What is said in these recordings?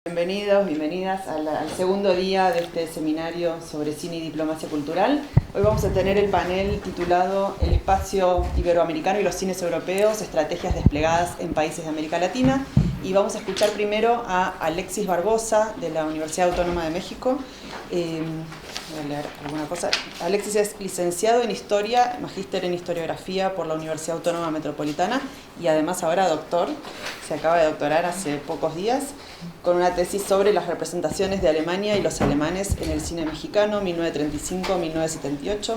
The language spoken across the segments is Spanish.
Bienvenidos, bienvenidas al segundo día de este seminario sobre cine y diplomacia cultural. Hoy vamos a tener el panel titulado El espacio iberoamericano y los cines europeos, estrategias desplegadas en países de América Latina. Y vamos a escuchar primero a Alexis Barbosa de la Universidad Autónoma de México. Voy a leer alguna cosa. Alexis es licenciado en Historia, magíster en Historiografía por la Universidad Autónoma Metropolitana y además ahora doctor. Se acaba de doctorar hace pocos días con una tesis sobre las representaciones de Alemania y los alemanes en el cine mexicano 1935-1978.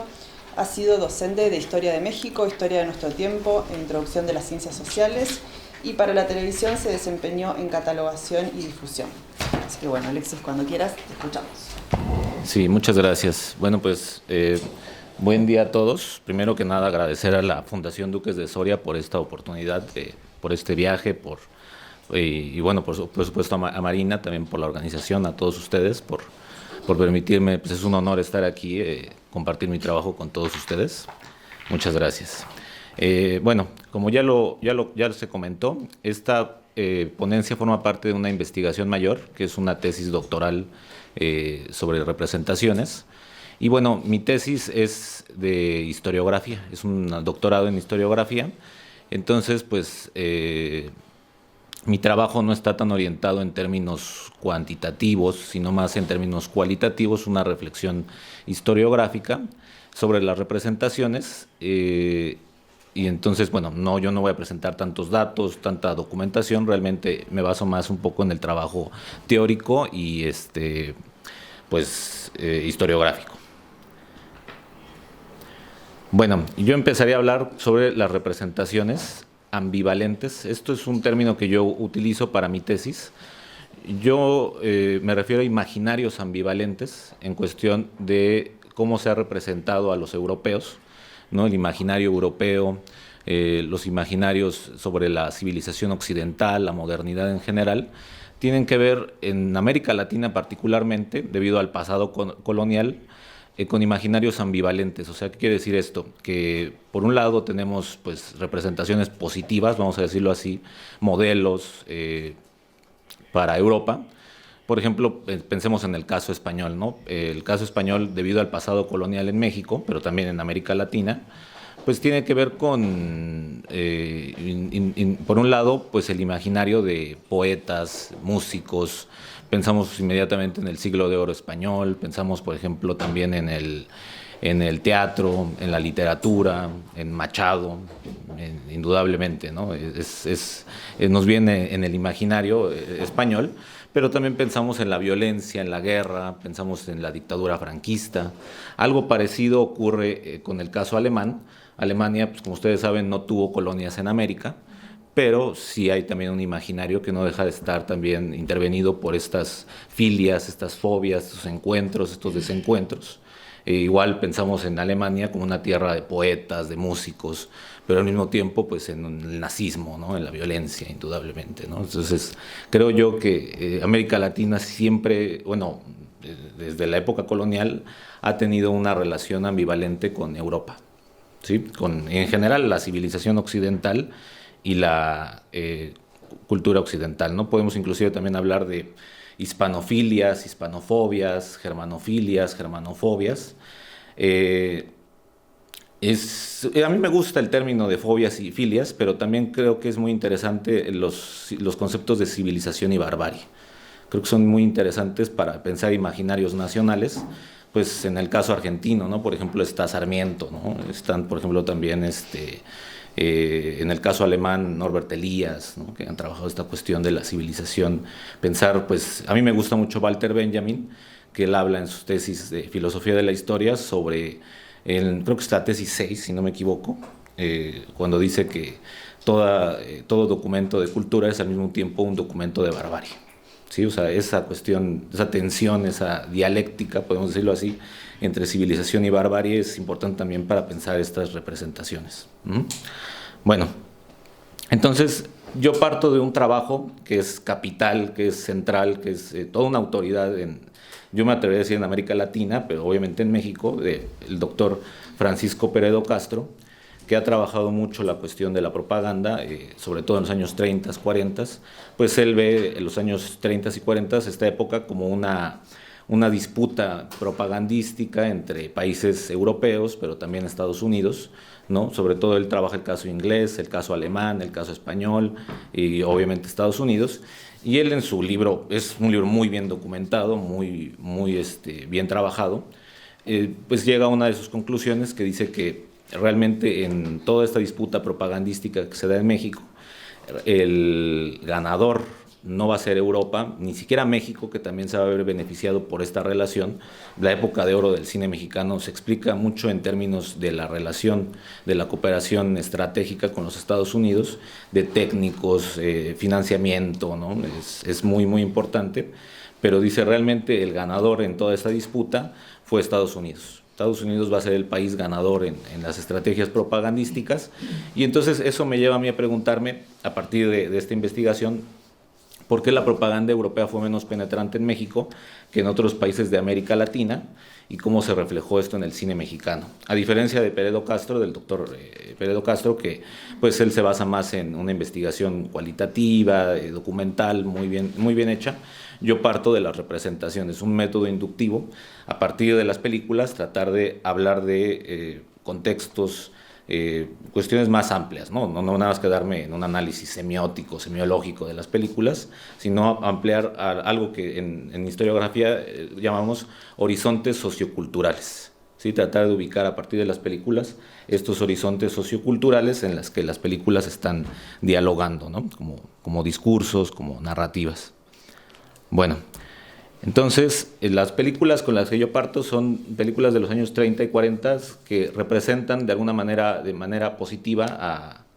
Ha sido docente de Historia de México, Historia de nuestro tiempo e Introducción de las Ciencias Sociales, y para la televisión se desempeñó en catalogación y difusión. Así que bueno, Alexis, cuando quieras, te escuchamos. Sí, muchas gracias. Bueno, pues buen día a todos. Primero que nada, agradecer a la Fundación Duques de Soria por esta oportunidad, por este viaje, y bueno, por supuesto a Marina también por la organización, a todos ustedes por permitirme, pues es un honor estar aquí, compartir mi trabajo con todos ustedes. Muchas gracias. Bueno, como ya se comentó, esta ponencia forma parte de una investigación mayor, que es una tesis doctoral sobre representaciones. Y bueno, mi tesis es de historiografía, es un doctorado en historiografía. Entonces, pues mi trabajo no está tan orientado en términos cuantitativos, sino más en términos cualitativos, una reflexión historiográfica sobre las representaciones. Y entonces, bueno, yo no voy a presentar tantos datos, tanta documentación, realmente me baso más un poco en el trabajo teórico y historiográfico. Bueno, yo empezaría a hablar sobre las representaciones ambivalentes. Esto es un término que yo utilizo para mi tesis. Yo me refiero a imaginarios ambivalentes en cuestión de cómo se ha representado a los europeos, ¿no? El imaginario europeo, los imaginarios sobre la civilización occidental, la modernidad en general, tienen que ver en América Latina particularmente, debido al pasado colonial, con imaginarios ambivalentes. O sea, ¿qué quiere decir esto? Que por un lado tenemos pues representaciones positivas, vamos a decirlo así, modelos para Europa. Por ejemplo, pensemos en el caso español, ¿no? El caso español, debido al pasado colonial en México, pero también en América Latina, pues tiene que ver con, por un lado, pues el imaginario de poetas, músicos. Pensamos inmediatamente en el siglo de oro español, pensamos, por ejemplo, también en el teatro, en la literatura, en Machado, indudablemente, ¿no? Nos viene en el imaginario español. Pero también pensamos en la violencia, en la guerra, pensamos en la dictadura franquista. Algo parecido ocurre con el caso alemán. Alemania, pues como ustedes saben, no tuvo colonias en América, pero sí hay también un imaginario que no deja de estar también intervenido por estas filias, estas fobias, estos encuentros, estos desencuentros. Igual pensamos en Alemania como una tierra de poetas, de músicos, pero al mismo tiempo pues en el nazismo, ¿no? En la violencia, indudablemente, ¿no? Entonces creo yo que América Latina siempre, bueno, desde la época colonial ha tenido una relación ambivalente con Europa, ¿sí? En general la civilización occidental y la cultura occidental, ¿no? Podemos inclusive también hablar de hispanofilias, hispanofobias, germanofilias, germanofobias. A mí me gusta el término de fobias y filias, pero también creo que es muy interesante los conceptos de civilización y barbarie. Creo que son muy interesantes para pensar imaginarios nacionales. Pues en el caso argentino, ¿no? Por ejemplo, está Sarmiento, ¿no? Están, por ejemplo, también en el caso alemán, Norbert Elias, ¿no? Que han trabajado esta cuestión de la civilización. Pensar, pues, a mí me gusta mucho Walter Benjamin, que él habla en sus tesis de filosofía de la historia sobre, creo que está tesis 6, si no me equivoco, cuando dice que todo documento de cultura es al mismo tiempo un documento de barbarie. ¿Sí? O sea, esa cuestión, esa tensión, esa dialéctica, podemos decirlo así, entre civilización y barbarie es importante también para pensar estas representaciones. Bueno, entonces yo parto de un trabajo que es capital, que es central, que es toda una autoridad yo me atrevería a decir en América Latina, pero obviamente en México, del doctor Francisco Peredo Castro, que ha trabajado mucho la cuestión de la propaganda, sobre todo en los años 30, 40, pues él ve en los años 30 y 40 esta época como una disputa propagandística entre países europeos, pero también Estados Unidos, ¿no? Sobre todo él trabaja el caso inglés, el caso alemán, el caso español y obviamente Estados Unidos. Y él en su libro, es un libro muy bien documentado, muy bien trabajado, pues llega a una de sus conclusiones que dice que realmente en toda esta disputa propagandística que se da en México, el ganador no va a ser Europa, ni siquiera México, que también se va a ver beneficiado por esta relación. La época de oro del cine mexicano se explica mucho en términos de la relación, de la cooperación estratégica con los Estados Unidos, de técnicos, financiamiento, ¿no? Es muy, muy importante, pero dice realmente el ganador en toda esta disputa fue Estados Unidos. Estados Unidos va a ser el país ganador en las estrategias propagandísticas, y entonces eso me lleva a mí a preguntarme, a partir de esta investigación, ¿por qué la propaganda europea fue menos penetrante en México que en otros países de América Latina? ¿Y cómo se reflejó esto en el cine mexicano? A diferencia de Peredo Castro, del doctor Peredo Castro, que pues él se basa más en una investigación cualitativa, documental, muy bien hecha. Yo parto de las representaciones, un método inductivo, a partir de las películas, tratar de hablar de contextos, cuestiones más amplias, ¿no? No nada más quedarme en un análisis semiótico, semiológico de las películas, sino ampliar a algo que en historiografía llamamos horizontes socioculturales, ¿sí? Tratar de ubicar a partir de las películas estos horizontes socioculturales en las que las películas están dialogando, ¿no? Como discursos, como narrativas. Bueno, entonces, las películas con las que yo parto son películas de los años 30 y 40 que representan de manera positiva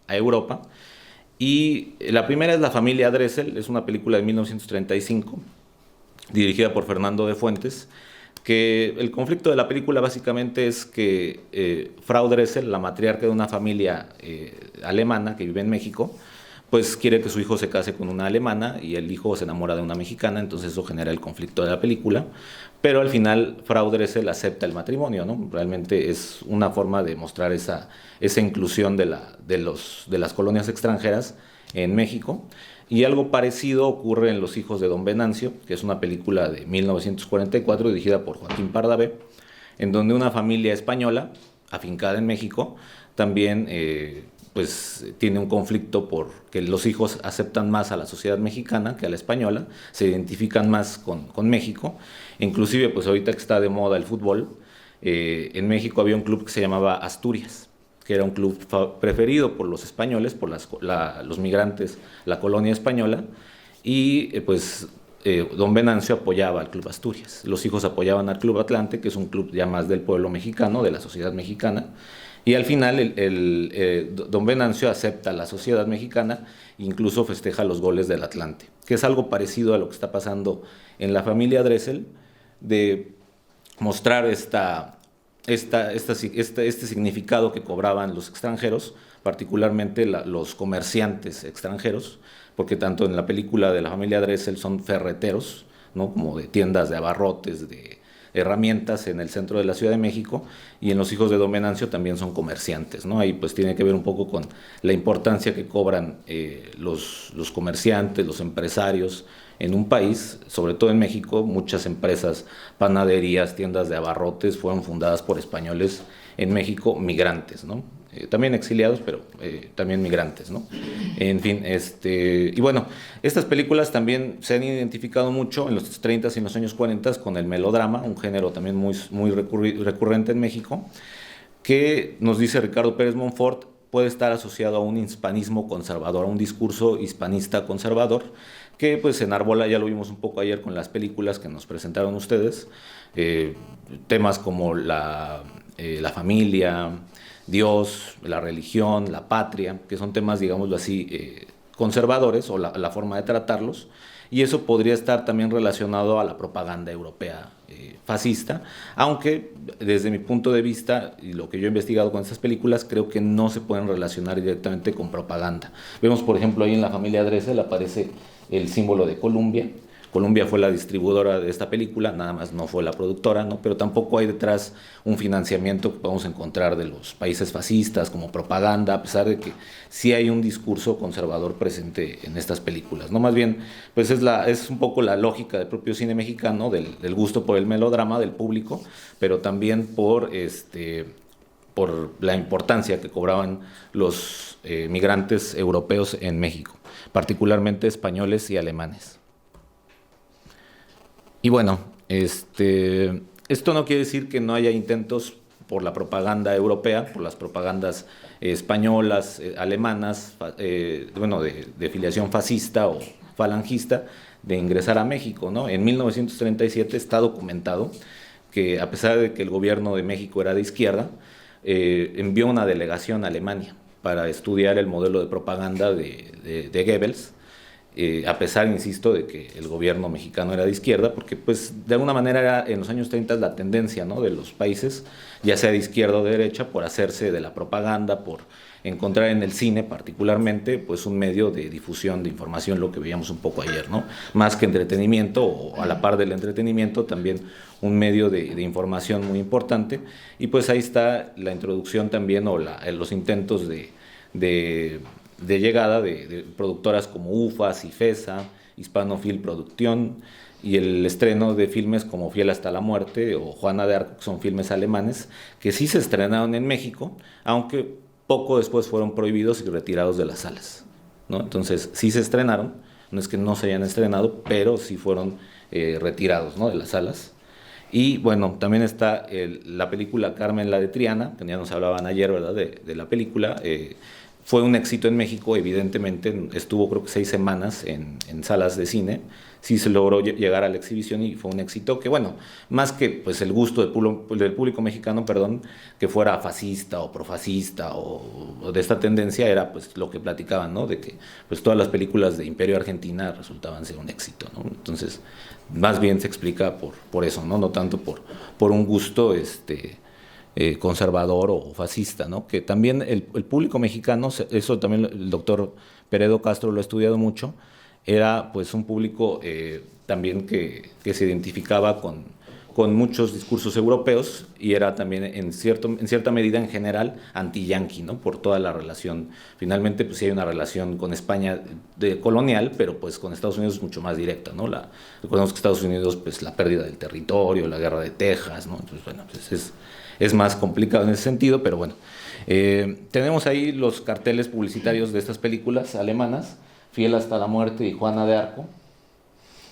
a Europa. Y la primera es La familia Dressel, es una película de 1935, dirigida por Fernando de Fuentes, que el conflicto de la película básicamente es que Frau Dressel, la matriarca de una familia alemana que vive en México, pues quiere que su hijo se case con una alemana y el hijo se enamora de una mexicana, entonces eso genera el conflicto de la película, pero al final Frau Dressel acepta el matrimonio, ¿no? Realmente es una forma de mostrar esa inclusión de las colonias extranjeras en México. Y algo parecido ocurre en Los hijos de Don Venancio, que es una película de 1944 dirigida por Joaquín Pardavé, en donde una familia española, afincada en México, también pues tiene un conflicto porque los hijos aceptan más a la sociedad mexicana que a la española, se identifican más con México. Inclusive, pues ahorita que está de moda el fútbol, en México había un club que se llamaba Asturias, que era un club preferido por los españoles, por los migrantes, la colonia española, y Don Venancio apoyaba al Club Asturias. Los hijos apoyaban al Club Atlante, que es un club ya más del pueblo mexicano, de la sociedad mexicana. Y al final Don Venancio acepta a la sociedad mexicana, incluso festeja los goles del Atlante, que es algo parecido a lo que está pasando en La familia Dressel, de mostrar este significado que cobraban los extranjeros, particularmente los comerciantes extranjeros, porque tanto en la película de La familia Dressel son ferreteros, ¿no? Como de tiendas de abarrotes, de herramientas en el centro de la Ciudad de México, y en Los hijos de Don Venancio también son comerciantes, ¿no? Ahí pues tiene que ver un poco con la importancia que cobran los comerciantes, los empresarios en un país, sobre todo en México. Muchas empresas, panaderías, tiendas de abarrotes fueron fundadas por españoles en México, migrantes, ¿no? También exiliados, pero también migrantes, ¿no? En fin, y bueno, estas películas también se han identificado mucho en los 30 y en los años 40 con el melodrama, un género también muy recurrente en México, que nos dice Ricardo Pérez Monfort, puede estar asociado a un hispanismo conservador, a un discurso hispanista conservador, que pues enarbola, ya lo vimos un poco ayer con las películas que nos presentaron ustedes, temas como la familia, Dios, la religión, la patria, que son temas, digámoslo así, conservadores, o la forma de tratarlos, y eso podría estar también relacionado a la propaganda europea fascista, aunque desde mi punto de vista, y lo que yo he investigado con estas películas, creo que no se pueden relacionar directamente con propaganda. Vemos, por ejemplo, ahí en La familia Dressel aparece el símbolo de Colombia, Columbia fue la distribuidora de esta película, nada más no fue la productora, ¿no? Pero tampoco hay detrás un financiamiento que podemos encontrar de los países fascistas como propaganda, a pesar de que sí hay un discurso conservador presente en estas películas, ¿no? Más bien, pues es un poco la lógica del propio cine mexicano, del gusto por el melodrama del público, pero también por la importancia que cobraban los migrantes europeos en México, particularmente españoles y alemanes. Y bueno, esto no quiere decir que no haya intentos por la propaganda europea, por las propagandas españolas, alemanas, de filiación fascista o falangista, de ingresar a México, ¿no? En 1937 está documentado que, a pesar de que el gobierno de México era de izquierda, envió una delegación a Alemania para estudiar el modelo de propaganda de Goebbels, a pesar, insisto, de que el gobierno mexicano era de izquierda, porque pues de alguna manera era en los años 30 la tendencia, ¿no?, de los países, ya sea de izquierda o de derecha, por hacerse de la propaganda, por encontrar en el cine particularmente pues un medio de difusión de información, lo que veíamos un poco ayer, ¿no? Más que entretenimiento, o a la par del entretenimiento, también un medio de información muy importante. Y pues ahí está la introducción también, o los intentos de llegada de productoras como UFA, Cifesa, Hispanofil Producción, y el estreno de filmes como Fiel hasta la muerte o Juana de Arco, que son filmes alemanes, que sí se estrenaron en México, aunque poco después fueron prohibidos y retirados de las salas, ¿no? Entonces sí se estrenaron, no es que no se hayan estrenado, pero sí fueron retirados, ¿no?, de las salas. Y bueno, también está la película Carmen la de Triana, que ya nos hablaban ayer, ¿verdad?, de la película. Fue un éxito en México, evidentemente, estuvo creo que 6 semanas en salas de cine, sí se logró llegar a la exhibición y fue un éxito que, bueno, más que pues el gusto del público mexicano, perdón, que fuera fascista o profascista o de esta tendencia, era pues lo que platicaban, ¿no?, de que pues todas las películas de Imperio Argentina resultaban ser un éxito, ¿no? Entonces, más bien se explica por eso, ¿no? No tanto por un gusto conservador o fascista, ¿no? Que también el público mexicano, eso también el doctor Peredo Castro lo ha estudiado mucho, era pues un público también que se identificaba con muchos discursos europeos, y era también en cierta medida en general anti-yanqui, ¿no?, por toda la relación. Finalmente pues sí hay una relación con España colonial, pero pues con Estados Unidos es mucho más directa, ¿no? Recordemos que Estados Unidos, pues la pérdida del territorio, la guerra de Texas, ¿no? Entonces, bueno, pues es más complicado en ese sentido, pero bueno. Tenemos ahí los carteles publicitarios de estas películas alemanas, Fiel hasta la muerte y Juana de Arco,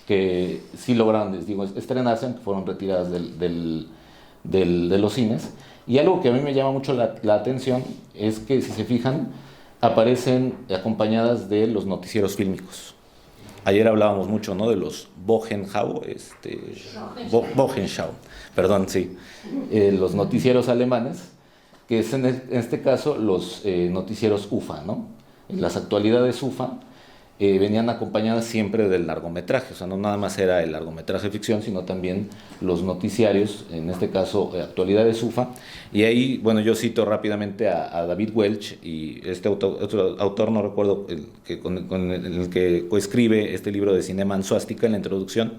que sí lograron, les digo, estrenarse, aunque fueron retiradas de los cines. Y algo que a mí me llama mucho la atención es que, si se fijan, aparecen acompañadas de los noticieros fílmicos. Ayer hablábamos mucho, ¿no?, de los Wochenschau, perdón, sí, los noticieros alemanes, que es en este caso los noticieros UFA, ¿no? Las actualidades UFA venían acompañadas siempre del largometraje, o sea, no nada más era el largometraje de ficción, sino también los noticiarios, en este caso actualidades UFA. Y ahí, bueno, yo cito rápidamente a David Welch, y otro autor, no recuerdo, con el que coescribe este libro de Cinema Suástica, en la introducción,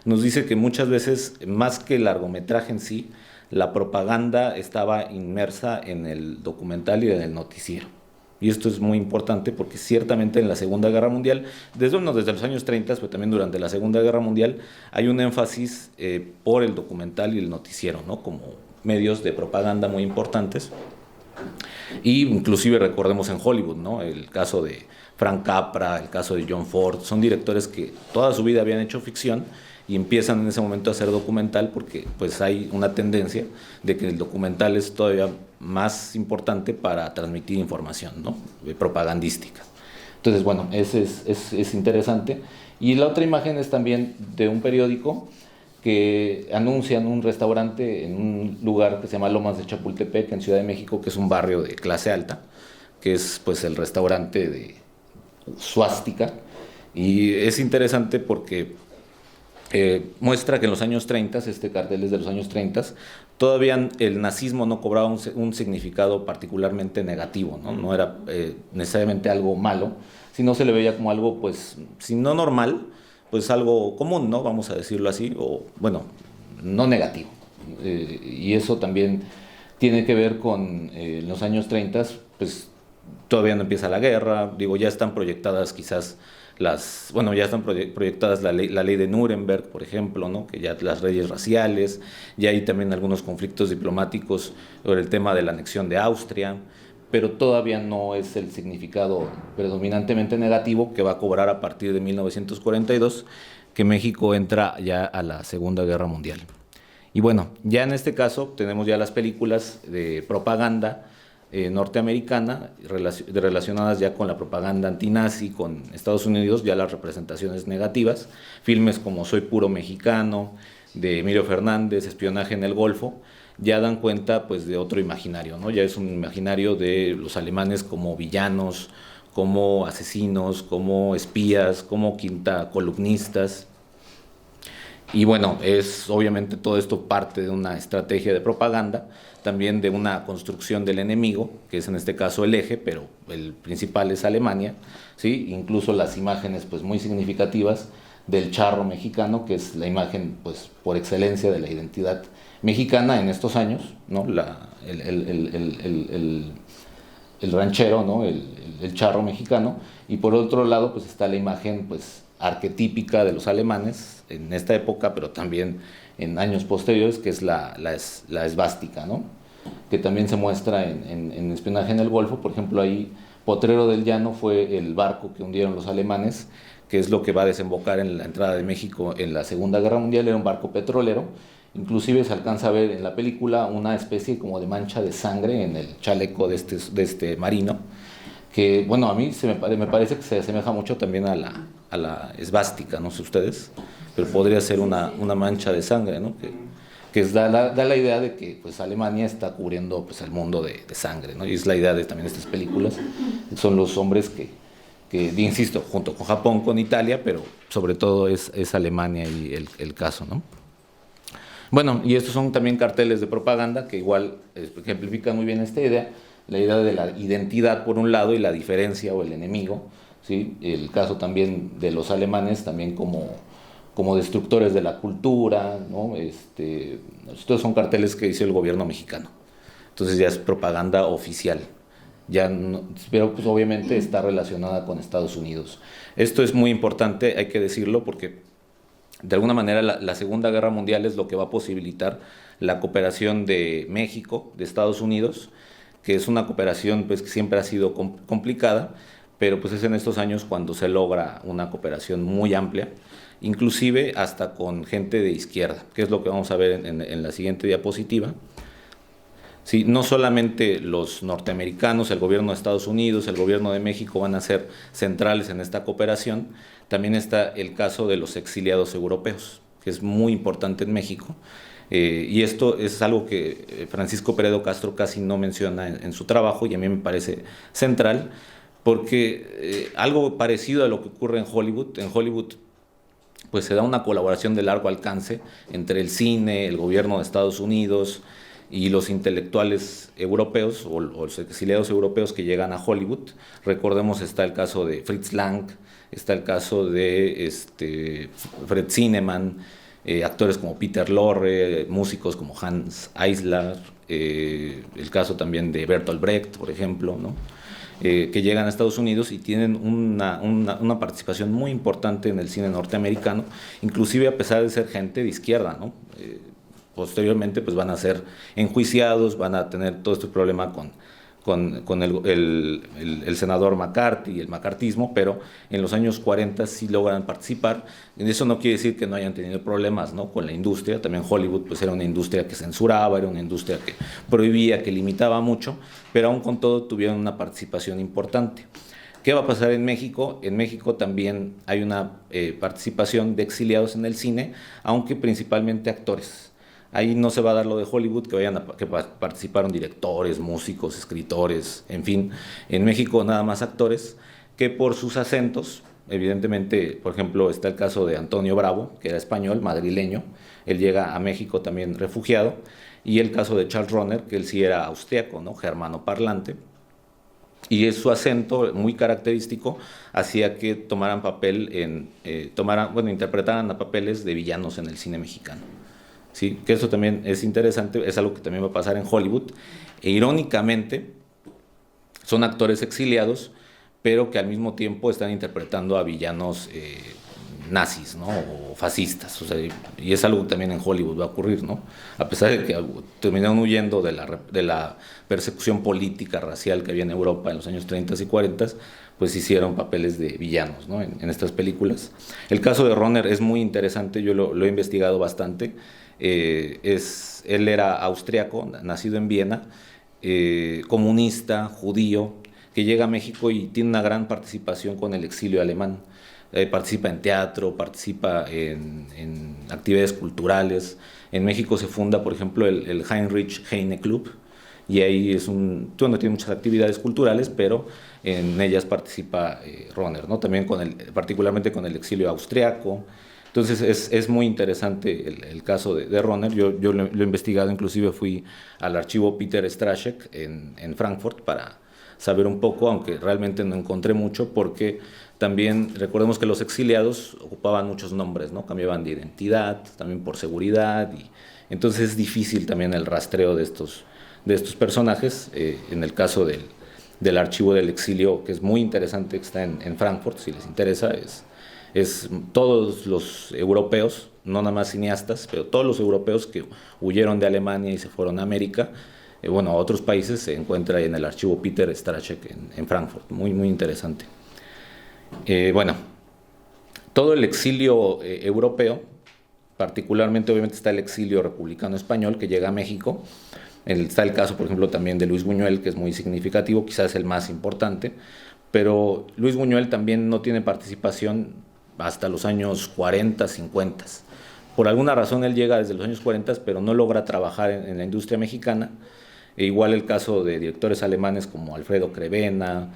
nos dice que muchas veces, más que el largometraje en sí, la propaganda estaba inmersa en el documental y en el noticiero. Y esto es muy importante porque ciertamente en la Segunda Guerra Mundial, desde los años 30, pero también durante la Segunda Guerra Mundial, hay un énfasis por el documental y el noticiero, ¿no?, como medios de propaganda muy importantes. Y inclusive recordemos en Hollywood, ¿no?, el caso de Frank Capra, el caso de John Ford, son directores que toda su vida habían hecho ficción y empiezan en ese momento a hacer documental, porque pues hay una tendencia de que el documental es todavía más importante para transmitir información, ¿no?, propagandística. Entonces, bueno, es interesante. Y la otra imagen es también de un periódico que anuncian un restaurante en un lugar que se llama Lomas de Chapultepec, en Ciudad de México, que es un barrio de clase alta, que es pues el restaurante de Suástica. Y es interesante porque muestra que en los años 30, este cartel es de los años 30, todavía el nazismo no cobraba un significado particularmente negativo, ¿no? No era necesariamente algo malo, sino se le veía como algo, pues, si no normal, pues algo común, ¿no? Vamos a decirlo así, o bueno, no negativo. Y eso también tiene que ver con los años 30, pues todavía no empieza la guerra, digo, ya están proyectadas quizás ya están proyectadas la ley de Nuremberg, por ejemplo, ¿no? Que ya las leyes raciales, ya hay también algunos conflictos diplomáticos sobre el tema de la anexión de Austria, pero todavía no es el significado predominantemente negativo que va a cobrar a partir de 1942, que México entra ya a la Segunda Guerra Mundial. Y bueno, ya en este caso tenemos ya las películas de propaganda norteamericana relacionadas ya con la propaganda antinazi, con Estados Unidos, ya las representaciones negativas, filmes como Soy puro mexicano, de Emilio Fernández, Espionaje en el Golfo, ya dan cuenta pues de otro imaginario, ¿no? Ya es un imaginario de los alemanes como villanos, como asesinos, como espías, como quinta columnistas. Y bueno, es obviamente todo esto parte de una estrategia de propaganda, también de una construcción del enemigo, que es en este caso el eje, pero el principal es Alemania, ¿sí? Incluso las imágenes pues muy significativas del charro mexicano, que es la imagen pues por excelencia de la identidad mexicana en estos años, ¿no? El ranchero, ¿no? El charro mexicano, y por otro lado pues está la imagen pues arquetípica de los alemanes en esta época, pero también en años posteriores, que es la esvástica, ¿no? Que también se muestra en Espionaje en el Golfo. Por ejemplo, ahí Potrero del Llano fue el barco que hundieron los alemanes, que es lo que va a desembocar en la entrada de México en la Segunda Guerra Mundial. Era un barco petrolero. Inclusive se alcanza a ver en la película una especie como de mancha de sangre en el chaleco de este marino, que bueno, a mí me parece que se asemeja mucho también a la esvástica, no sé ustedes, pero podría ser una mancha de sangre, ¿no? Que da la idea de que pues Alemania está cubriendo pues el mundo de sangre, ¿no? Y es la idea de también estas películas, son los hombres que insisto, junto con Japón, con Italia, pero sobre todo es Alemania y el caso, ¿no? Bueno, y estos son también carteles de propaganda que igual ejemplifican muy bien esta idea, la idea de la identidad por un lado y la diferencia o el enemigo, ¿sí? El caso también de los alemanes también como destructores de la cultura, ¿no? Estos son carteles que hizo el gobierno mexicano, entonces ya es propaganda oficial, ya no, pero pues obviamente está relacionada con Estados Unidos. Esto es muy importante, hay que decirlo, porque de alguna manera la Segunda Guerra Mundial es lo que va a posibilitar la cooperación de México, de Estados Unidos, que es una cooperación pues que siempre ha sido complicada, pero pues es en estos años cuando se logra una cooperación muy amplia, inclusive hasta con gente de izquierda, que es lo que vamos a ver en la siguiente diapositiva. Sí, no solamente los norteamericanos, el gobierno de Estados Unidos, el gobierno de México van a ser centrales en esta cooperación, también está el caso de los exiliados europeos, que es muy importante en México. Y esto es algo que Francisco Peredo Castro casi no menciona en su trabajo, y a mí me parece central, porque algo parecido a lo que ocurre en Hollywood pues se da una colaboración de largo alcance entre el cine, el gobierno de Estados Unidos y los intelectuales europeos o los exiliados europeos que llegan a Hollywood. Recordemos, está el caso de Fritz Lang, está el caso de Fred Zinnemann, actores como Peter Lorre, músicos como Hans Eisler, el caso también de Bertolt Brecht, por ejemplo, ¿no? Que llegan a Estados Unidos y tienen una participación muy importante en el cine norteamericano, inclusive a pesar de ser gente de izquierda, ¿no? Posteriormente pues van a ser enjuiciados, van a tener todo este problema con el senador McCarthy y el macartismo, pero en los años 40 sí logran participar. Eso no quiere decir que no hayan tenido problemas, ¿no? Con la industria. También Hollywood pues era una industria que censuraba, era una industria que prohibía, que limitaba mucho, pero aún con todo tuvieron una participación importante. ¿Qué va a pasar en México? En México también hay una participación de exiliados en el cine, aunque principalmente actores. Ahí no se va a dar lo de Hollywood, que participaron directores, músicos, escritores, en fin. En México nada más actores que por sus acentos, evidentemente, por ejemplo, está el caso de Antonio Bravo, que era español, madrileño, él llega a México también refugiado, y el caso de Charles Runner, que él sí era austriaco, ¿no? Germano parlante. y es su acento muy característico hacía que tomaran papel interpretaran a papeles de villanos en el cine mexicano. Sí, que eso también es interesante, es algo que también va a pasar en Hollywood. E irónicamente, son actores exiliados, pero que al mismo tiempo están interpretando a villanos nazis, ¿no? O fascistas. O sea, y es algo que también en Hollywood va a ocurrir, ¿no? A pesar de que terminaron huyendo de la persecución política, racial que había en Europa en los años 30 y 40, pues hicieron papeles de villanos, ¿no? En estas películas. El caso de Rohner es muy interesante, yo lo he investigado bastante. Él era austriaco, nacido en Viena, comunista, judío, que llega a México y tiene una gran participación con el exilio alemán. Participa en teatro, participa en actividades culturales. En México se funda, por ejemplo, el Heinrich Heine Club, y ahí tiene muchas actividades culturales, pero en ellas participa Rohner, ¿no? También particularmente con el exilio austriaco. Entonces es muy interesante el caso de Rohner. Yo lo he investigado, inclusive fui al archivo Peter Straszek en Frankfurt para saber un poco, aunque realmente no encontré mucho, porque también recordemos que los exiliados ocupaban muchos nombres, ¿no? Cambiaban de identidad, también por seguridad, y entonces es difícil también el rastreo de estos personajes. En el caso del archivo del exilio, que es muy interesante, que está en Frankfurt, si les interesa, es todos los europeos, no nada más cineastas, pero todos los europeos que huyeron de Alemania y se fueron a América, a otros países, se encuentra en el archivo Peter Straszek en Frankfurt, muy, muy interesante. Todo el exilio europeo, particularmente obviamente está el exilio republicano español que llega a México. Está el caso, por ejemplo, también de Luis Buñuel, que es muy significativo, quizás el más importante, pero Luis Buñuel también no tiene participación hasta los años 40, 50. Por alguna razón él llega desde los años 40, pero no logra trabajar en la industria mexicana. Igual el caso de directores alemanes como Alfredo Crevena,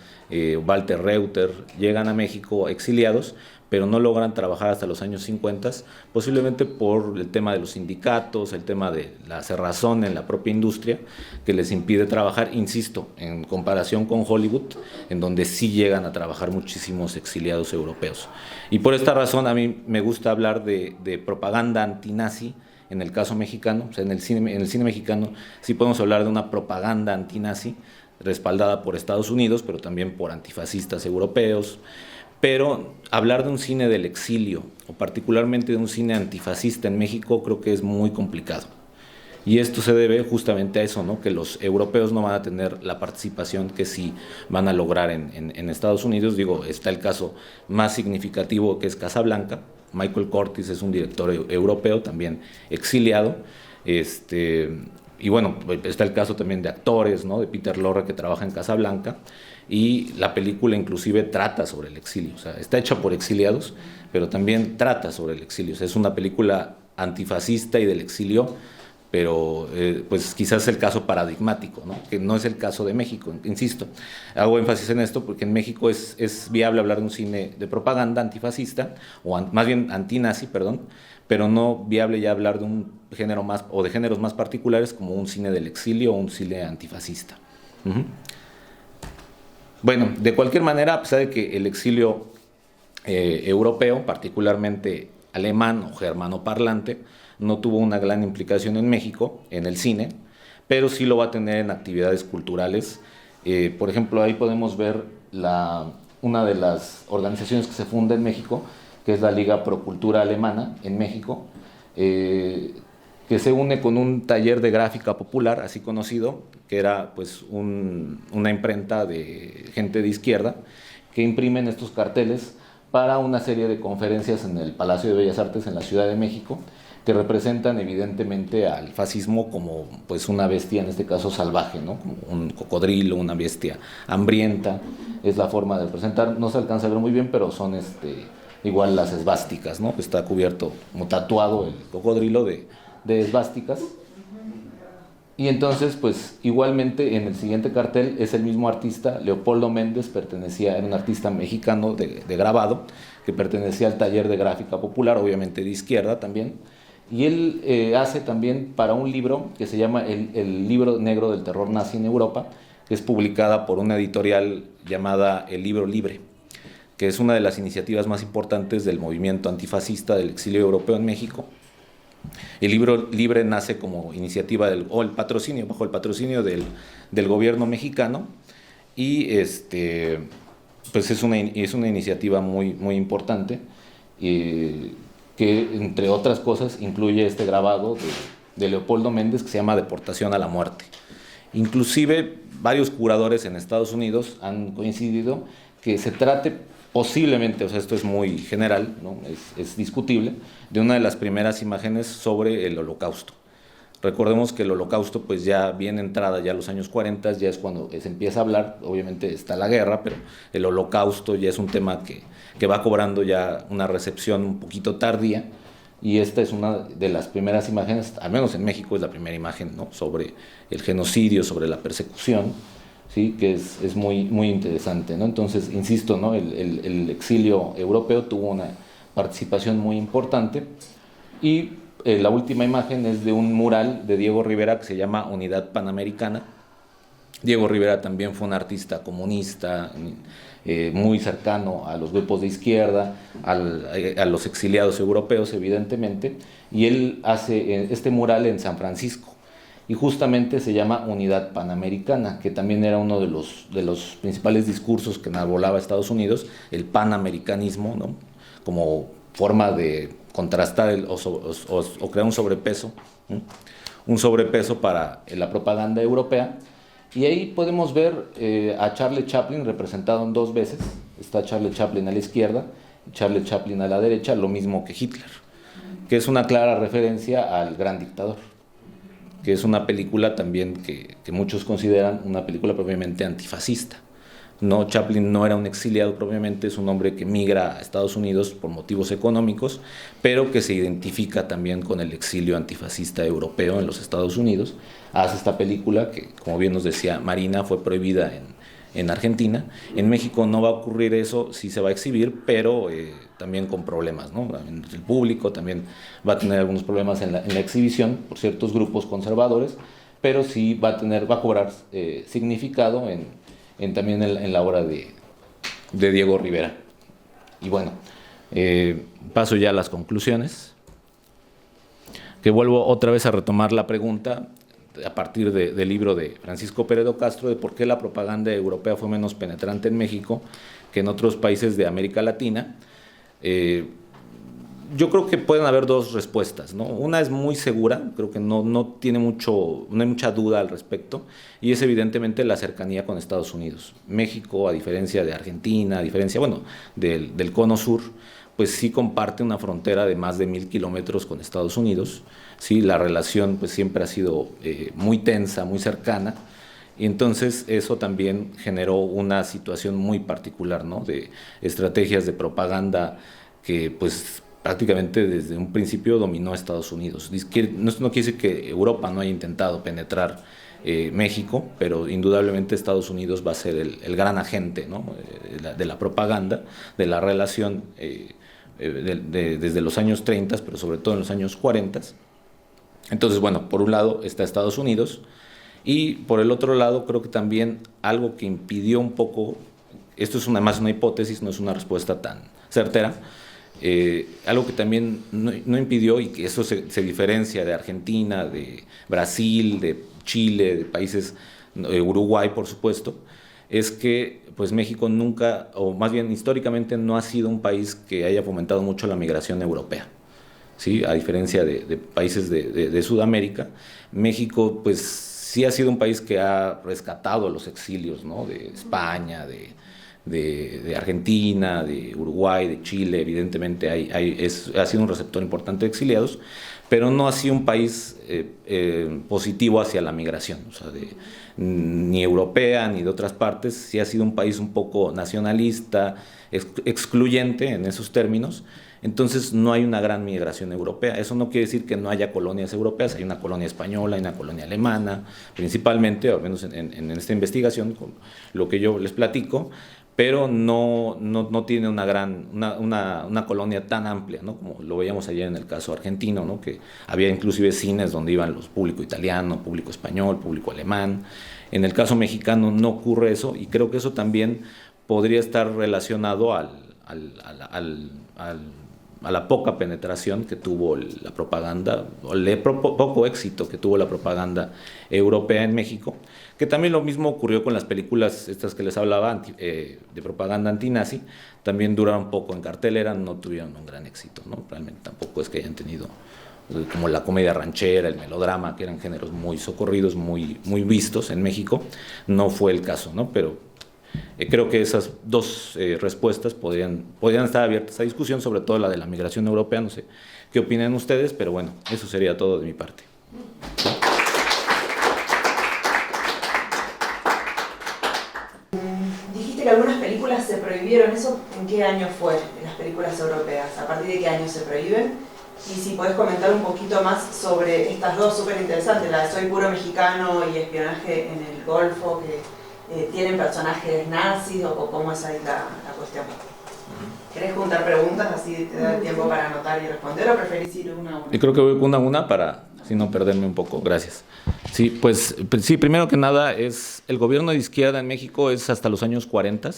Walter Reuter, llegan a México exiliados, pero no logran trabajar hasta los años 50, posiblemente por el tema de los sindicatos, el tema de la cerrazón en la propia industria, que les impide trabajar, insisto, en comparación con Hollywood, en donde sí llegan a trabajar muchísimos exiliados europeos. Y por esta razón a mí me gusta hablar de propaganda antinazi. En el caso mexicano, o sea, en el cine mexicano sí podemos hablar de una propaganda antinazi respaldada por Estados Unidos, pero también por antifascistas europeos. Pero hablar de un cine del exilio, o particularmente de un cine antifascista en México, creo que es muy complicado. Y esto se debe justamente a eso, ¿no? Que los europeos no van a tener la participación que sí van a lograr en Estados Unidos. Digo, está el caso más significativo, que es Casablanca. Michael Curtiz es un director europeo, también exiliado. Y bueno, está el caso también de actores, ¿no? De Peter Lorre, que trabaja en Casablanca. Y la película inclusive trata sobre el exilio. O sea, está hecha por exiliados, pero también trata sobre el exilio. O sea, es una película antifascista y del exilio, pero pues quizás es el caso paradigmático, ¿no? Que no es el caso de México, insisto. Hago énfasis en esto porque en México es viable hablar de un cine de propaganda antifascista, o más bien antinazi, perdón, pero no viable ya hablar de un género más, o de géneros más particulares, como un cine del exilio o un cine antifascista. Bueno, de cualquier manera, a pesar de que el exilio europeo, particularmente alemán o germanoparlante, no tuvo una gran implicación en México, en el cine, pero sí lo va a tener en actividades culturales. Por ejemplo, ahí podemos ver una de las organizaciones que se funda en México, que es la Liga Pro Cultura Alemana en México, que se une con un taller de gráfica popular, así conocido, que era pues una imprenta de gente de izquierda, que imprimen estos carteles para una serie de conferencias en el Palacio de Bellas Artes en la Ciudad de México, que representan evidentemente al fascismo como pues una bestia, en este caso salvaje, ¿no? Como un cocodrilo, una bestia hambrienta, es la forma de representar. No se alcanza a ver muy bien, pero son igual las esvásticas, ¿no? Está cubierto, como tatuado el cocodrilo de esvásticas. Y entonces, pues igualmente en el siguiente cartel es el mismo artista, Leopoldo Méndez, era un artista mexicano de grabado, que pertenecía al taller de gráfica popular, obviamente de izquierda también. Y él hace también para un libro que se llama el libro negro del terror nazi en Europa, que es publicada por una editorial llamada El Libro Libre, que es una de las iniciativas más importantes del movimiento antifascista del exilio europeo en México. El Libro Libre nace como iniciativa bajo el patrocinio del gobierno mexicano, y pues es una iniciativa muy, muy importante, que entre otras cosas incluye este grabado de Leopoldo Méndez que se llama Deportación a la muerte. Inclusive varios curadores en Estados Unidos han coincidido que se trate posiblemente, o sea, esto es muy general, ¿no? Es discutible, de una de las primeras imágenes sobre el Holocausto. Recordemos que el Holocausto, pues ya bien entrada, ya los años 40, ya es cuando se empieza a hablar. Obviamente está la guerra, pero el Holocausto ya es un tema que va cobrando ya una recepción un poquito tardía, y esta es una de las primeras imágenes, al menos en México es la primera imagen, ¿no?, sobre el genocidio, sobre la persecución, ¿sí?, que es muy, muy interesante, ¿no? Entonces, insisto, ¿no?, el exilio europeo tuvo una participación muy importante. Y la última imagen es de un mural de Diego Rivera que se llama Unidad Panamericana. Diego Rivera también fue un artista comunista, muy cercano a los grupos de izquierda, a los exiliados europeos, evidentemente, y él hace este mural en San Francisco, y justamente se llama Unidad Panamericana, que también era uno de los principales discursos que enarbolaba Estados Unidos, el panamericanismo, ¿no?, como forma de contrastar o crear un sobrepeso, ¿no?, un sobrepeso para la propaganda europea. Y ahí podemos ver a Charlie Chaplin representado en dos veces. Está Charlie Chaplin a la izquierda y Charlie Chaplin a la derecha, lo mismo que Hitler, que es una clara referencia al Gran Dictador, que es una película también que muchos consideran una película propiamente antifascista. No, Chaplin no era un exiliado propiamente, es un hombre que migra a Estados Unidos por motivos económicos, pero que se identifica también con el exilio antifascista europeo en los Estados Unidos. Hace esta película que, como bien nos decía Marina, fue prohibida en Argentina. En México no va a ocurrir eso, sí se va a exhibir, pero también con problemas, ¿no? El público también va a tener algunos problemas en la exhibición por ciertos grupos conservadores, pero sí va a cobrar significado también en la obra de Diego Rivera. Y bueno, paso ya a las conclusiones, que vuelvo otra vez a retomar la pregunta a partir del libro de Francisco Peredo Castro, de por qué la propaganda europea fue menos penetrante en México que en otros países de América Latina. Yo creo que pueden haber dos respuestas, ¿no? Una es muy segura, creo que no hay mucha duda al respecto, y es evidentemente la cercanía con Estados Unidos. México, a diferencia de Argentina, del Cono Sur, pues sí comparte una frontera de más de 1,000 kilómetros con Estados Unidos. Sí, la relación pues siempre ha sido muy tensa, muy cercana, y entonces eso también generó una situación muy particular, ¿no?, de estrategias de propaganda que pues prácticamente desde un principio dominó a Estados Unidos. No quiere decir que Europa no haya intentado penetrar México, pero indudablemente Estados Unidos va a ser el gran agente, ¿no?, de la propaganda, de la relación desde los años 30, pero sobre todo en los años 40. Entonces, bueno, por un lado está Estados Unidos, y por el otro lado creo que también algo que impidió un poco, esto es más una hipótesis, no es una respuesta tan certera, algo que también no impidió, y que eso se diferencia de Argentina, de Brasil, de Chile, de países, Uruguay por supuesto, es que pues México nunca, o más bien históricamente, no ha sido un país que haya fomentado mucho la migración europea, ¿sí? A diferencia de países de Sudamérica, México pues sí ha sido un país que ha rescatado los exilios, ¿no?, de España, de Argentina, de Uruguay, de Chile. Evidentemente ha sido un receptor importante de exiliados, pero no ha sido un país positivo hacia la migración, o sea, ni europea ni de otras partes. Sí ha sido un país un poco nacionalista, excluyente en esos términos. Entonces no hay una gran migración europea. Eso no quiere decir que no haya colonias europeas. Hay una colonia española, hay una colonia alemana, principalmente, al menos en esta investigación, con lo que yo les platico, pero no tiene una colonia tan amplia, ¿no? Como lo veíamos ayer en el caso argentino, ¿no? Que había inclusive cines donde iban los público italiano, público español, público alemán. En el caso mexicano no ocurre eso, y creo que eso también podría estar relacionado a la poca penetración que tuvo la propaganda, o el poco éxito que tuvo la propaganda europea en México, que también lo mismo ocurrió con las películas estas que les hablaba de propaganda antinazi, también duraron poco en cartelera, no tuvieron un gran éxito, ¿no? Realmente tampoco es que hayan tenido como la comedia ranchera, el melodrama, que eran géneros muy socorridos, muy vistos en México, no fue el caso, ¿no? Pero creo que esas dos respuestas podrían estar abiertas a discusión, sobre todo la de la migración europea. No sé qué opinan ustedes, pero bueno, eso sería todo de mi parte. Dijiste que algunas películas se prohibieron. ¿Eso en qué año fue, en las películas europeas? ¿A partir de qué año se prohíben? Y si podés comentar un poquito más sobre estas dos súper interesantes, la de Soy puro mexicano y Espionaje en el Golfo, que ¿tienen personajes nazis o cómo es ahí la cuestión? ¿Querés juntar preguntas así te da tiempo para anotar y responder, o preferís ir una a una? Yo creo que voy una a una para así no perderme un poco. Gracias. Sí, pues sí, primero que nada, el gobierno de izquierda en México es hasta los años 40.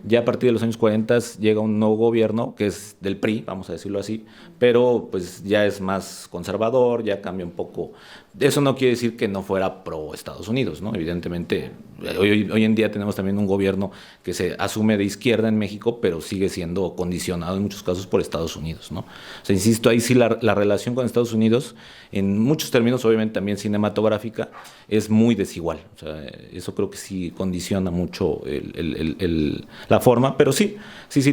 Ya a partir de los años 40 llega un nuevo gobierno que es del PRI, vamos a decirlo así, pero pues ya es más conservador, ya cambia un poco. Eso no quiere decir que no fuera pro Estados Unidos, ¿no? Evidentemente, hoy en día tenemos también un gobierno que se asume de izquierda en México, pero sigue siendo condicionado en muchos casos por Estados Unidos, ¿no? O sea, insisto, ahí sí la relación con Estados Unidos, en muchos términos, obviamente también cinematográfica, es muy desigual. O sea, eso creo que sí condiciona mucho la forma, pero sí,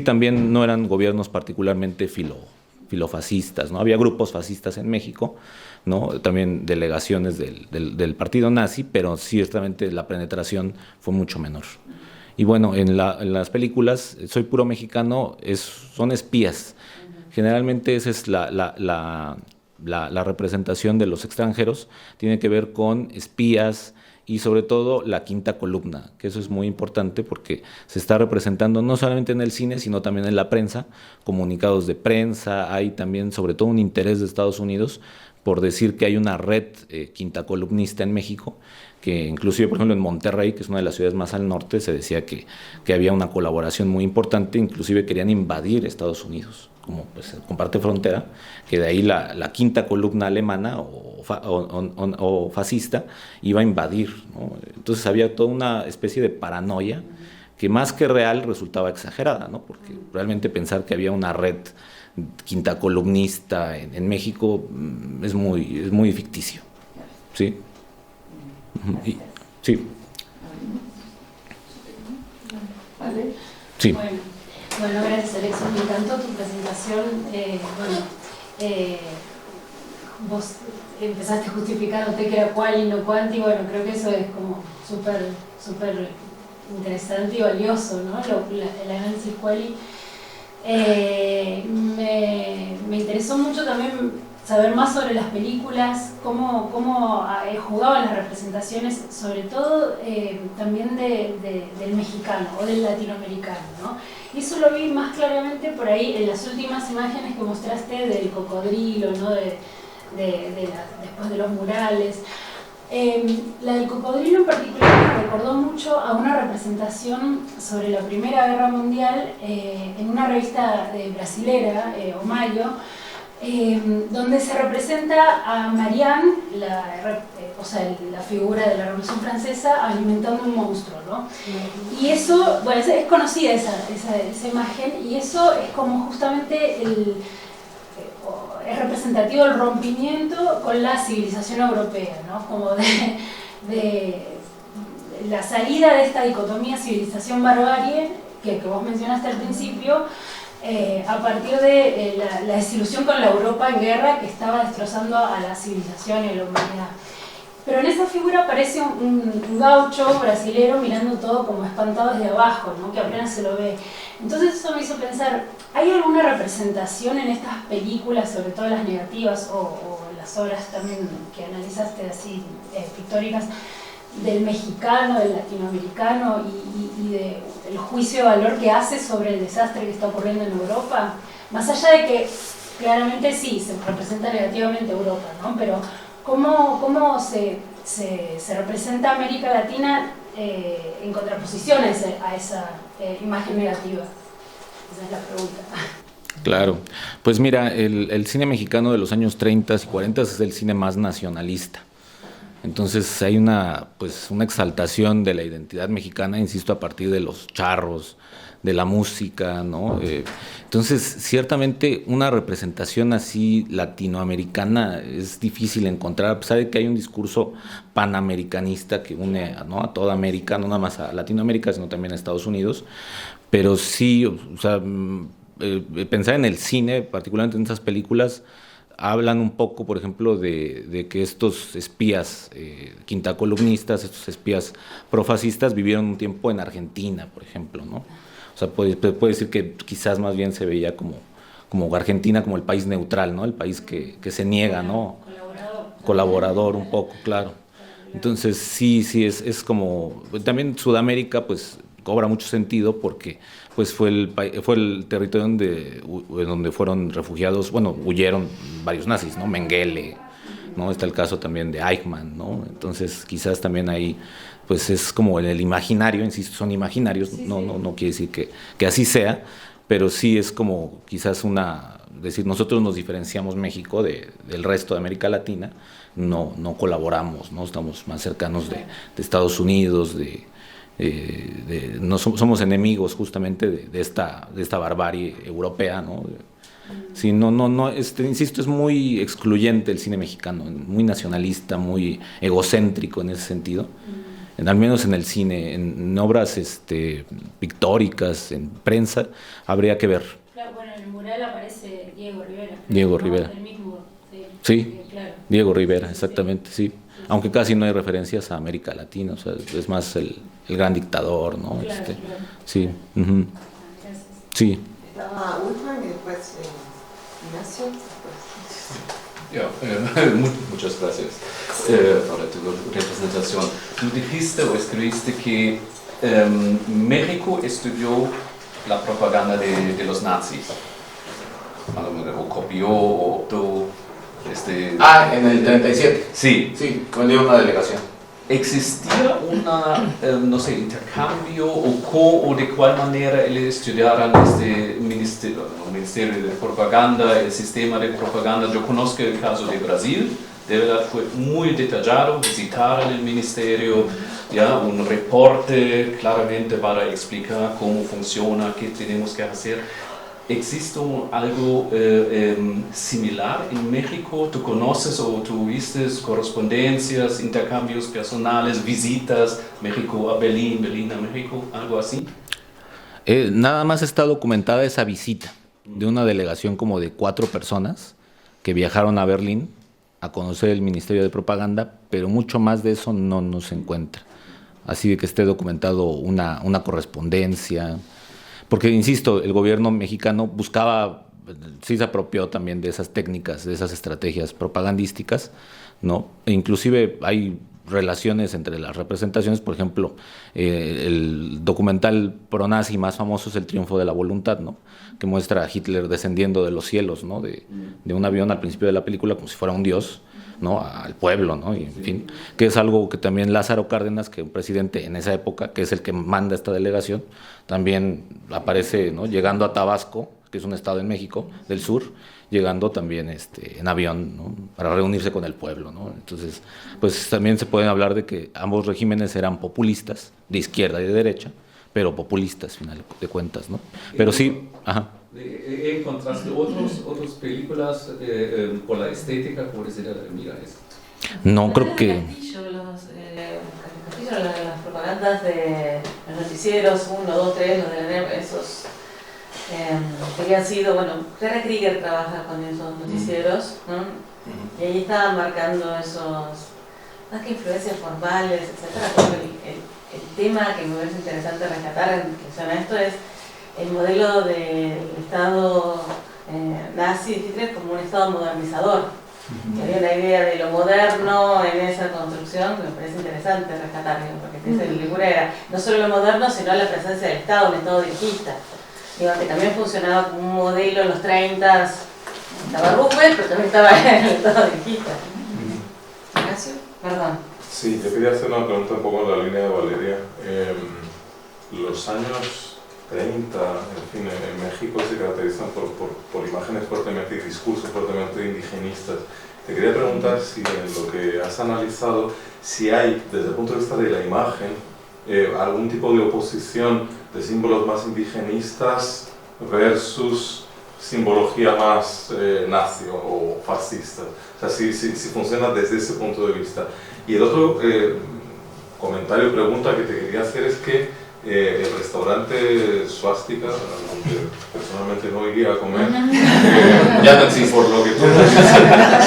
también no eran gobiernos particularmente filofascistas, ¿no? Había grupos fascistas en México, ¿no? También delegaciones del partido nazi, pero ciertamente la penetración fue mucho menor. Y bueno, en las películas, Soy puro mexicano, son espías. Generalmente esa es la representación de los extranjeros, tiene que ver con espías y sobre todo la quinta columna, que eso es muy importante porque se está representando no solamente en el cine, sino también en la prensa, comunicados de prensa. Hay también sobre todo un interés de Estados Unidos por decir que hay una red quinta columnista en México, que inclusive, por ejemplo, en Monterrey, que es una de las ciudades más al norte, se decía que había una colaboración muy importante, inclusive querían invadir Estados Unidos, como pues comparte frontera, que de ahí la quinta columna alemana o fascista iba a invadir, ¿no? Entonces había toda una especie de paranoia que más que real resultaba exagerada, ¿no? Porque realmente pensar que había una red quinta columnista en México es muy ficticio, ¿sí? Sí. ¿Vale? Sí. Bueno, gracias, Alexis. Me encantó tu presentación. Vos empezaste justificándote que era cual y no cuanti. Bueno, creo que eso es como súper interesante y valioso, ¿no? El análisis quali. Me interesó mucho también saber más sobre las películas, cómo jugaban las representaciones, sobre todo también del mexicano o del latinoamericano, ¿no? Y eso lo vi más claramente por ahí en las últimas imágenes que mostraste del cocodrilo, ¿no? Después de los murales. La del cocodrilo en particular me recordó mucho a una representación sobre la Primera Guerra Mundial en una revista brasilera, Omayo, donde se representa a Marianne, la figura de la Revolución Francesa, alimentando un monstruo, ¿no? Y eso, bueno, es conocida esa imagen, y eso es como justamente es representativo del rompimiento con la civilización europea, ¿no? Como de la salida de esta dicotomía civilización-barbarie que vos mencionaste al principio, a partir de la desilusión con la Europa en guerra que estaba destrozando a la civilización y a la humanidad. Pero en esa figura aparece un gaucho brasilero mirando todo como espantado desde abajo, ¿no? Que apenas se lo ve. Entonces eso me hizo pensar, ¿hay alguna representación en estas películas, sobre todo las negativas o las obras también que analizaste así, pictóricas, del mexicano, del latinoamericano y del juicio de valor que hace sobre el desastre que está ocurriendo en Europa, más allá de que claramente sí, se representa negativamente Europa, ¿no? Pero ¿cómo se representa América Latina en contraposición a esa imagen negativa? Esa es la pregunta. Claro, pues mira, el cine mexicano de los años 30 y 40 es el cine más nacionalista. Entonces hay una exaltación de la identidad mexicana, insisto, a partir de los charros, de la música, ¿no? Entonces, ciertamente una representación así latinoamericana es difícil encontrar, a pesar de que hay un discurso panamericanista que une, ¿no?, a toda América, no nada más a Latinoamérica, sino también a Estados Unidos. Pero sí, o sea, pensar en el cine, particularmente en esas películas, hablan un poco, por ejemplo, de que estos espías quintacolumnistas, estos espías profascistas vivieron un tiempo en Argentina, por ejemplo, ¿no? O sea, puede decir que quizás más bien se veía como Argentina como el país neutral, ¿no? El país que se niega, ¿no? Colaborador un poco, claro. Entonces sí, es como... También Sudamérica, pues, cobra mucho sentido porque pues fue el territorio donde fueron refugiados, bueno, huyeron varios nazis, ¿no? Mengele, ¿no? Está el caso también de Eichmann, ¿no? Entonces quizás también ahí pues es como en el imaginario, insisto, son imaginarios, sí, no quiere decir que así sea, pero sí es como quizás decir, nosotros nos diferenciamos México del resto de América Latina, no colaboramos, no estamos más cercanos de Estados Unidos, no somos enemigos justamente de esta barbarie europea, ¿no? Sí, insisto, es muy excluyente el cine mexicano, muy nacionalista, muy egocéntrico en ese sentido. Al menos en el cine, en obras pictóricas, en prensa, habría que ver. Claro, bueno, en el mural aparece Diego Rivera. Diego Rivera. El mismo, sí, claro. Diego Rivera, exactamente, sí. Aunque casi no hay referencias a América Latina, o sea, es más el gran dictador, ¿no? Claro, claro. Sí. Uh-huh. Sí. Estaba Ulfman y después Ignacio. Ja, muchas gracias por tu representación. Tú dijiste o escribiste que México estudió la propaganda de los nazis, o copió o optó. En el 37. Sí, cuando iba una delegación. ¿Existía intercambio o de cuál manera ellos estudiaran el ministerio de propaganda, el sistema de propaganda? Yo conozco el caso de Brasil, de verdad fue muy detallado, visitar el ministerio, ya un reporte claramente para explicar cómo funciona, qué tenemos que hacer. ¿Existe algo similar en México? ¿Tú conoces o tuviste correspondencias, intercambios personales, visitas, México a Berlín, Berlín a México, algo así? Nada más está documentada esa visita de una delegación como de 4 personas que viajaron a Berlín a conocer el Ministerio de Propaganda, pero mucho más de eso no se encuentra. Así de que esté documentado una correspondencia. Porque, insisto, el gobierno mexicano sí se apropió también de esas técnicas, de esas estrategias propagandísticas, ¿no? E inclusive hay relaciones entre las representaciones, por ejemplo, el documental pro-nazi más famoso es El triunfo de la voluntad, ¿no? Que muestra a Hitler descendiendo de los cielos, ¿no? De un avión al principio de la película como si fuera un dios, ¿no? Al pueblo, ¿no? Y, en fin, que es algo que también Lázaro Cárdenas, que un presidente en esa época, que es el que manda esta delegación, también aparece, ¿no? Llegando a Tabasco, que es un estado en México del sur, llegando también en avión, ¿no? Para reunirse con el pueblo, ¿no? Entonces, pues también se puede hablar de que ambos regímenes eran populistas, de izquierda y de derecha, pero populistas, final de cuentas, ¿no? Pero sí, ajá. ¿Encontraste otras películas por la estética? ¿Cómo decir, mira eso? No, creo que... Las propagandas de los noticieros 1, 2, 3, los de la NEP, esos que han sido, bueno, Clara Krieger trabaja con esos noticieros, ¿no? Y ahí estaban marcando esos, más que influencias formales, etcétera. El tema que me parece interesante rescatar en relación a esto es el modelo del Estado nazi de Hitler como un Estado modernizador. Había una idea de lo moderno en esa construcción que me parece interesante rescatar, porque el Liguria era no solo lo moderno, sino la presencia del Estado, un Estado dirigista. Digo, que también funcionaba como un modelo en los 30, estaba Roosevelt, pero también estaba el Estado dirigista. Ignacio. Perdón. Sí, yo quería hacer una pregunta un poco en la línea de Valeria. Los años 30, en fin, en México se caracterizan por imágenes fuertemente y discursos fuertemente indigenistas. Te quería preguntar si en lo que has analizado, si hay, desde el punto de vista de la imagen, algún tipo de oposición de símbolos más indigenistas versus simbología más nazi o fascista. O sea, si funciona desde ese punto de vista. Y el otro comentario, pregunta que te quería hacer es que el restaurante Swastika, donde personalmente no iría a comer, Ya no existe. por lo que tú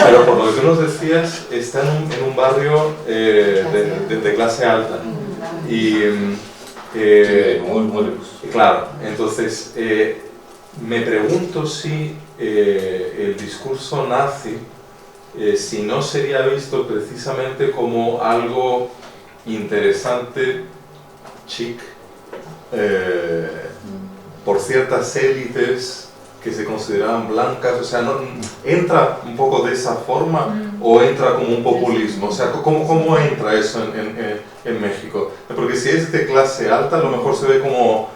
pero por lo que tú nos decías, está en un barrio de clase alta. Y muy lejos. claro, entonces me pregunto si el discurso nazi, si no sería visto precisamente como algo interesante, chic, por ciertas élites que se consideraban blancas. O sea, ¿no entra un poco de esa forma o entra como un populismo? O sea, ¿cómo entra eso en México? Porque si es de clase alta, a lo mejor se ve como,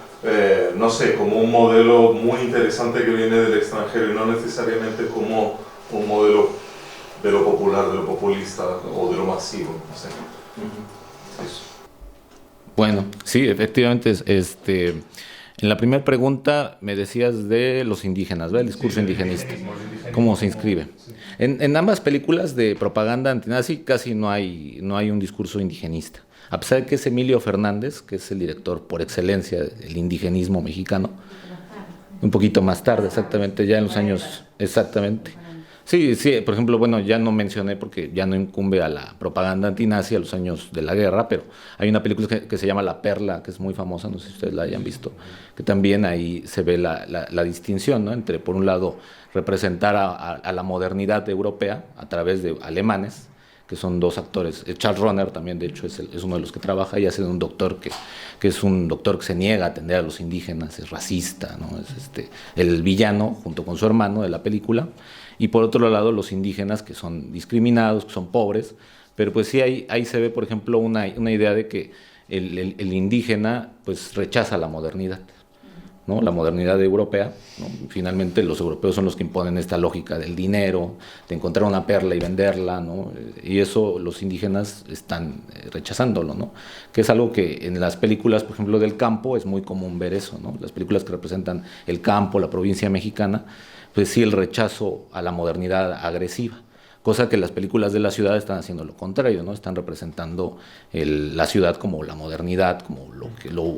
no sé, como un modelo muy interesante que viene del extranjero y no necesariamente como un modelo de lo popular, de lo populista o de lo masivo. No sé. Eso. Bueno, sí, efectivamente, en la primera pregunta me decías de los indígenas, ¿verdad? El discurso indigenista, cómo se inscribe. En ambas películas de propaganda antinazi casi no hay un discurso indigenista, a pesar de que es Emilio Fernández, que es el director por excelencia del indigenismo mexicano, un poquito más tarde, exactamente, ya en los años, exactamente. Sí, por ejemplo, bueno, ya no mencioné porque ya no incumbe a la propaganda antinazi a los años de la guerra, pero hay una película que se llama La Perla, que es muy famosa, no sé si ustedes la hayan visto, que también ahí se ve la distinción, ¿no? Entre, por un lado, representar a la modernidad europea a través de alemanes, que son dos actores. Charles Runner también, de hecho, es uno de los que trabaja y hace de un doctor que es un doctor que se niega a atender a los indígenas, es racista, ¿no? Es el villano junto con su hermano de la película. Y por otro lado, los indígenas que son discriminados, que son pobres, pero pues sí ahí se ve, por ejemplo, una idea de que el indígena pues rechaza la modernidad, ¿no? La modernidad europea, ¿no? Finalmente los europeos son los que imponen esta lógica del dinero, de encontrar una perla y venderla, ¿no? Y eso los indígenas están rechazándolo, ¿no? Que es algo que en las películas, por ejemplo, del campo es muy común ver eso, ¿no? Las películas que representan el campo, la provincia mexicana, pues sí, el rechazo a la modernidad agresiva, cosa que las películas de la ciudad están haciendo lo contrario, ¿no? Están representando la ciudad como la modernidad, como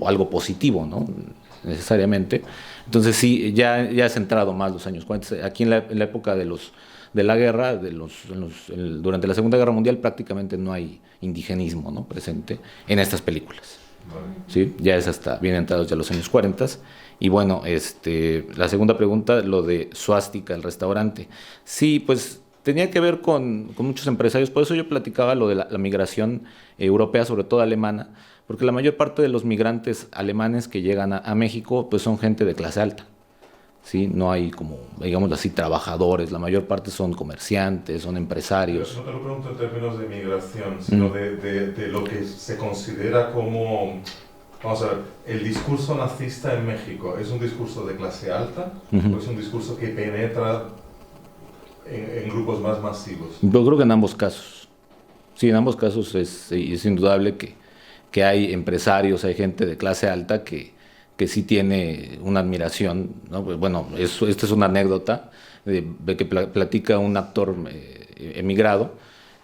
algo positivo, ¿no? Necesariamente. Entonces sí, ya es entrado más los años 40. Aquí en la época de la guerra, durante la Segunda Guerra Mundial, prácticamente no hay indigenismo, ¿no? Presente en estas películas. ¿Sí? Ya es hasta bien entrados ya los años 40. Y bueno, la segunda pregunta, lo de Swastika, el restaurante. Sí, pues tenía que ver con muchos empresarios, por eso yo platicaba lo de la migración europea, sobre todo alemana, porque la mayor parte de los migrantes alemanes que llegan a México pues son gente de clase alta. ¿Sí? No hay como, digamos así, trabajadores, la mayor parte son comerciantes, son empresarios. Pero no te lo pregunto en términos de migración, sino de lo que se considera como, vamos a ver, el discurso nazista en México, ¿es un discurso de clase alta o es un discurso que penetra en grupos más masivos? Yo creo que en ambos casos. Sí, en ambos casos es indudable que hay empresarios, hay gente de clase alta que sí tiene una admiración, ¿no? Pues bueno, esta es una anécdota de que platica un actor emigrado,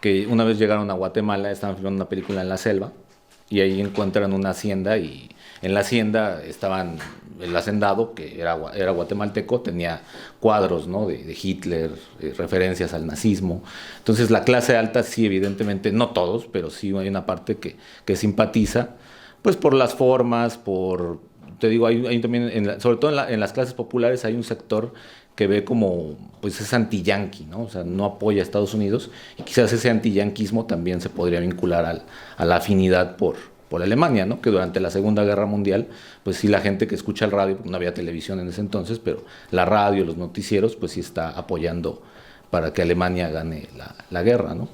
que una vez llegaron a Guatemala, estaban filmando una película en la selva, y ahí encuentran una hacienda, y en la hacienda estaban el hacendado, que era guatemalteco, tenía cuadros, ¿no? de Hitler, referencias al nazismo. Entonces la clase alta sí, evidentemente, no todos, pero sí hay una parte que simpatiza, pues por las formas, te digo, hay también, sobre todo en las clases populares hay un sector que ve como, pues es anti-yanqui, ¿no? O sea, no apoya a Estados Unidos, y quizás ese anti-yanquismo también se podría vincular a la afinidad por Alemania, ¿no? Que durante la Segunda Guerra Mundial, pues sí, la gente que escucha el radio, no había televisión en ese entonces, pero la radio, los noticieros, pues sí está apoyando para que Alemania gane la guerra, ¿no?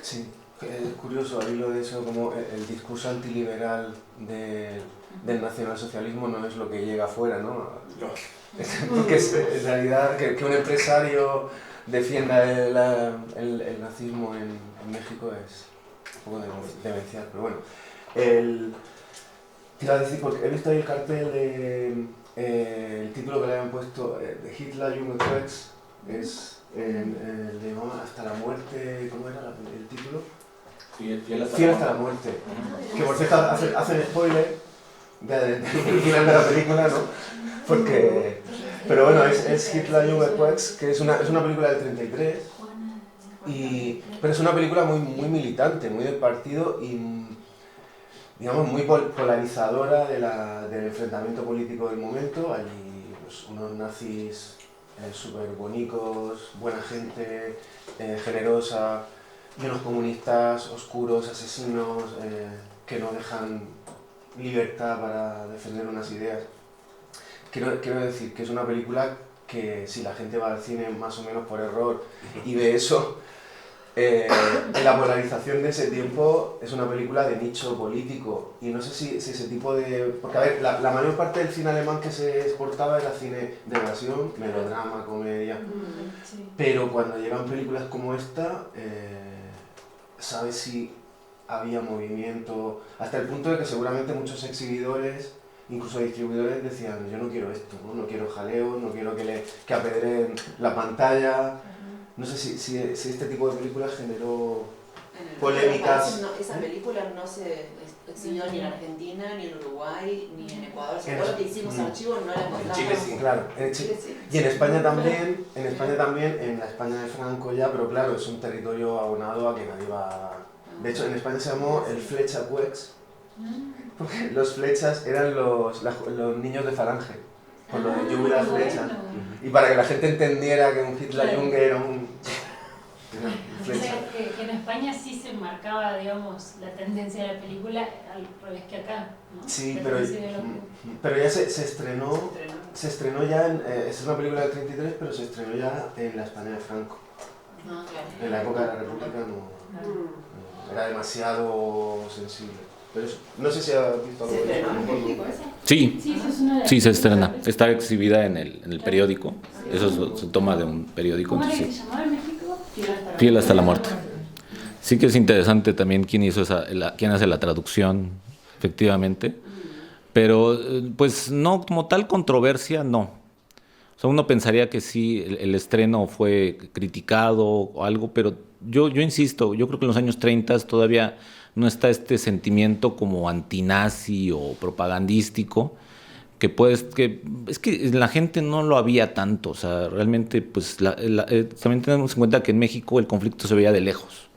Sí, es curioso, al hilo de eso, como el discurso antiliberal del nacionalsocialismo no es lo que llega afuera, ¿no? Porque en realidad que un empresario defienda el nazismo en México es un poco demencial, pero bueno. Te iba a decir, porque he visto ahí el cartel el título que le habían puesto de Hitler Junge Kriegs, es el de Hasta la muerte, ¿cómo era el título? Fiel hasta la muerte. Que por cierto hacen spoiler del final de la película, ¿no? Porque, pero bueno, es Hitler Junge Kriegs, que es una película del 33, pero es una película muy militante, muy del partido y, digamos, muy polarizadora del enfrentamiento político del momento. Hay pues, unos nazis súper bonitos, buena gente, generosa, y unos comunistas oscuros, asesinos, que no dejan libertad para defender unas ideas. Quiero decir que es una película que si la gente va al cine más o menos por error y ve eso, en la polarización de ese tiempo es una película de nicho político, y no sé si ese tipo de... Porque a ver, la mayor parte del cine alemán que se exportaba era cine de evasión, melodrama, comedia, pero cuando llegan películas como esta, sabes si había movimiento, hasta el punto de que seguramente muchos exhibidores, incluso distribuidores, decían: yo no quiero esto, no quiero jaleo, no quiero que apedreen la pantalla. No sé si este tipo de películas generó polémicas. Esa película no se exhibió ni en Argentina, ni en Uruguay, ni en Ecuador. Seguro que hicimos archivos, no la encontramos. En Chile sí, claro. En Chile sí. Y en España también, en la España de Franco ya, pero claro, es un territorio abonado a que nadie va... De hecho, en España se llamó el Flechapuex, porque los flechas eran los niños de Falange, con lo de Junge la flecha. Y para que la gente entendiera que un Hitler Junge era una flecha. O sea, que en España sí se marcaba, digamos, la tendencia de la película al revés que acá, ¿no? Sí, pero ya se estrenó ya, es una película del 33, pero se estrenó ya en la España de Franco. No, claro. En la época de la República no era demasiado sensible. Pero eso, no sé si ha visto algo de eso. Sí, se estrena. Está exhibida en el periódico. Eso se toma de un periódico. ¿Cómo era Entonces, que se llamaba en México? Fiel hasta la muerte. Sí que es interesante también quién hace la traducción, efectivamente. Pero, pues no, como tal controversia, no. O sea, uno pensaría que sí, el estreno fue criticado o algo, pero yo insisto, yo creo que en los años 30 todavía no está este sentimiento como antinazi o propagandístico, que es que la gente no lo había tanto. O sea, realmente, pues también tenemos en cuenta que en México el conflicto se veía de lejos.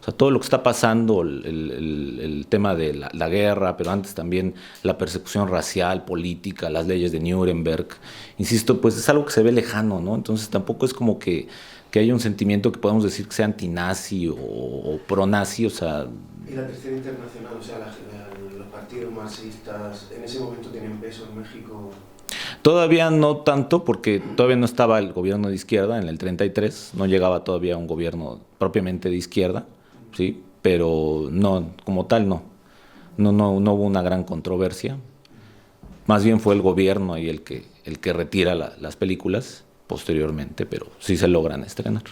O sea, todo lo que está pasando, el tema de la guerra, pero antes también la persecución racial, política, las leyes de Nuremberg, insisto, pues es algo que se ve lejano, ¿no? Entonces tampoco es como que haya un sentimiento que podamos decir que sea antinazi o pro-nazi, o sea... ¿Y la Tercera Internacional, o sea, los partidos marxistas, en ese momento tenían peso en México? Todavía no tanto, porque todavía no estaba el gobierno de izquierda en el 33, no llegaba todavía un gobierno propiamente de izquierda, sí, pero no, como tal no hubo una gran controversia. Más bien fue el gobierno y el que retira las películas posteriormente, pero sí se logran estrenar.